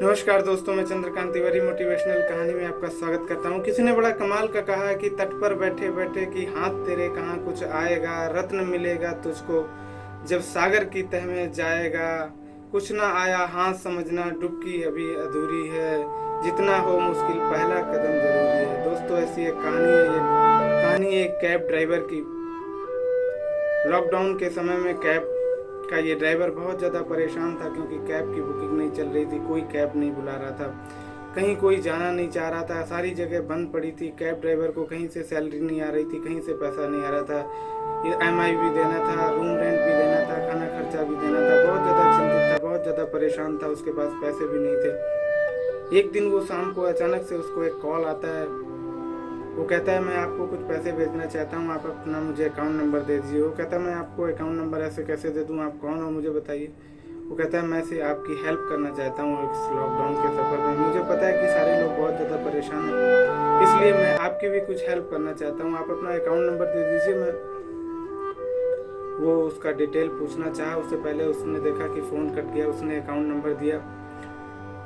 नमस्कार दोस्तों, मैं चंद्रकांत तिवारी मोटिवेशनल कहानी में आपका स्वागत करता हूँ। किसी ने बड़ा कमाल का कहा है कि तट पर बैठे बैठे कि हाथ तेरे कहाँ कुछ आएगा, रत्न मिलेगा तुझको जब सागर की तह में जाएगा। कुछ ना आया हाथ समझना, डुबकी अभी अधूरी है, जितना हो मुश्किल पहला कदम जरूरी है। दोस्तों, ऐसी एक कहानी है। ये कहानी एक कैब ड्राइवर की। लॉकडाउन के समय में कैब का ये ड्राइवर बहुत ज़्यादा परेशान था, क्योंकि कैब की बुकिंग नहीं चल रही थी, कोई कैब नहीं बुला रहा था, कहीं कोई जाना नहीं चाह रहा था, सारी जगह बंद पड़ी थी। कैब ड्राइवर को कहीं से सैलरी नहीं आ रही थी, कहीं से पैसा नहीं आ रहा था। EMI भी देना था, रूम रेंट भी देना था, खाना खर्चा भी देना था। बहुत ज़्यादा चिंतित था, बहुत ज़्यादा परेशान था, उसके पास पैसे भी नहीं थे। एक दिन वो शाम को अचानक से उसको एक कॉल आता है। वो कहता है, मैं आपको कुछ पैसे भेजना चाहता हूँ, आप अपना मुझे अकाउंट नंबर दे दीजिए। वो कहता है, मैं आपको अकाउंट नंबर ऐसे कैसे दे दूँ, आप कौन हो मुझे बताइए। वो कहता है, मैं से आपकी हेल्प करना चाहता हूँ इस लॉकडाउन के सफ़र में। मुझे पता है कि सारे लोग बहुत ज़्यादा परेशान हैं, इसलिए मैं आपकी भी कुछ हेल्प करना चाहता हूँ, आप अपना अकाउंट नंबर दे दीजिए। मैं वो उसका डिटेल पूछना चाहा, उससे पहले उसने देखा कि फ़ोन कट गया। उसने अकाउंट नंबर दिया।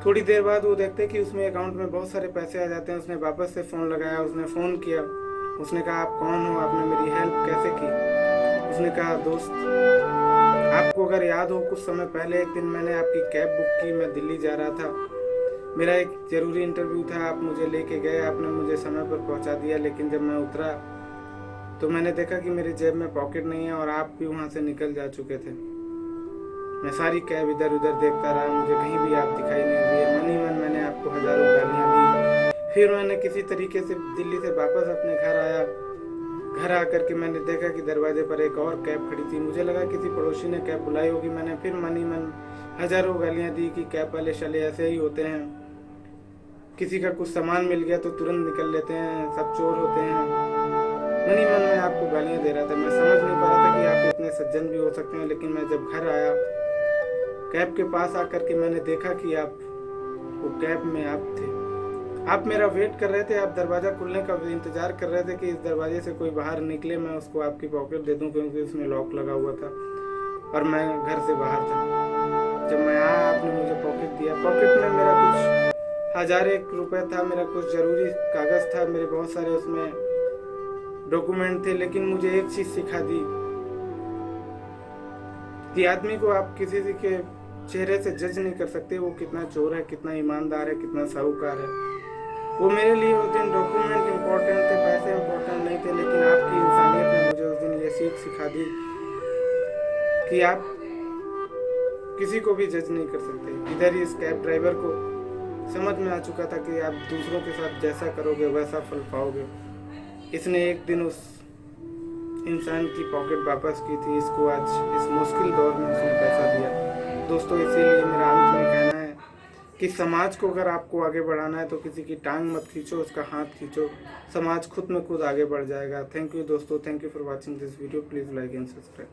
थोड़ी देर बाद वो देखते कि उसमें अकाउंट में बहुत सारे पैसे आ जाते हैं। उसने वापस से फ़ोन लगाया, उसने फ़ोन किया। उसने कहा, आप कौन हो, आपने मेरी हेल्प कैसे की। उसने कहा, दोस्त, आपको अगर याद हो, कुछ समय पहले एक दिन मैंने आपकी कैब बुक की, मैं दिल्ली जा रहा था, मेरा एक ज़रूरी इंटरव्यू था, आप मुझे लेके गए, आपने मुझे समय पर पहुंचा दिया। लेकिन जब मैं उतरा तो मैंने देखा कि मेरी जेब में पॉकेट नहीं है और आप भी वहाँ से निकल जा चुके थे। मैं सारी कैब इधर उधर देखता रहा, मुझे कहीं भी आप दिखाई नहीं दिए। मन ही मन मैंने आपको हज़ारों गालियाँ दी। फिर मैंने किसी तरीके से दिल्ली से वापस अपने घर आया। घर आकर के मैंने देखा कि दरवाजे पर एक और कैब खड़ी थी। मुझे लगा किसी पड़ोसी ने कैब बुलाई होगी। मैंने फिर मन ही मन हज़ारों गालियाँ दी कि कैब वाले शाले ऐसे ही होते हैं, किसी का कुछ सामान मिल गया तो तुरंत निकल लेते हैं, सब चोर होते हैं। मन ही मन मैं आपको गालियाँ दे रहा था। मैं समझ नहीं पा रहा था कि आप इतने सज्जन भी हो सकते हैं। लेकिन मैं जब घर आया, कैब के पास आकर के मैंने देखा कि आप वो कैब में आप थे। आप मेरा वेट कर रहे थे, आप दरवाज़ा खुलने का इंतज़ार कर रहे थे कि इस दरवाजे से कोई बाहर निकले, मैं उसको आपकी पॉकेट दे दूं, क्योंकि उसमें लॉक लगा हुआ था और मैं घर से बाहर था। जब मैं आया, आपने मुझे पॉकेट दिया। पॉकेट में मेरा कुछ 1001 रुपये था, मेरा कुछ ज़रूरी कागज़ था, मेरे बहुत सारे उसमें डॉक्यूमेंट थे। लेकिन मुझे एक चीज़ सिखा दी कि आदमी को आप किसी के चेहरे से जज नहीं कर सकते, वो कितना चोर है, कितना ईमानदार है, कितना साहूकार है। वो मेरे लिए उस दिन डॉक्यूमेंट इम्पोर्टेंट थे, पैसे इम्पोर्टेंट नहीं थे। लेकिन आपकी इंसानियत ने मुझे उस दिन ये सीख सिखा दी कि आप किसी को भी जज नहीं कर सकते। इधर ही इस कैब ड्राइवर को समझ में आ चुका था कि आप दूसरों के साथ जैसा करोगे वैसा फल पाओगे। इसने एक दिन उस इंसान की पॉकेट वापस की थी, इसको आज इस मुश्किल दौर में उसने पैसा दिया। दोस्तों, इसीलिए मेरा अंत में कहना है कि समाज को अगर आपको आगे बढ़ाना है तो किसी की टांग मत खींचो, उसका हाथ खींचो। समाज खुद में खुद आगे बढ़ जाएगा। थैंक यू दोस्तों, thank you for watching this video. Please like and subscribe.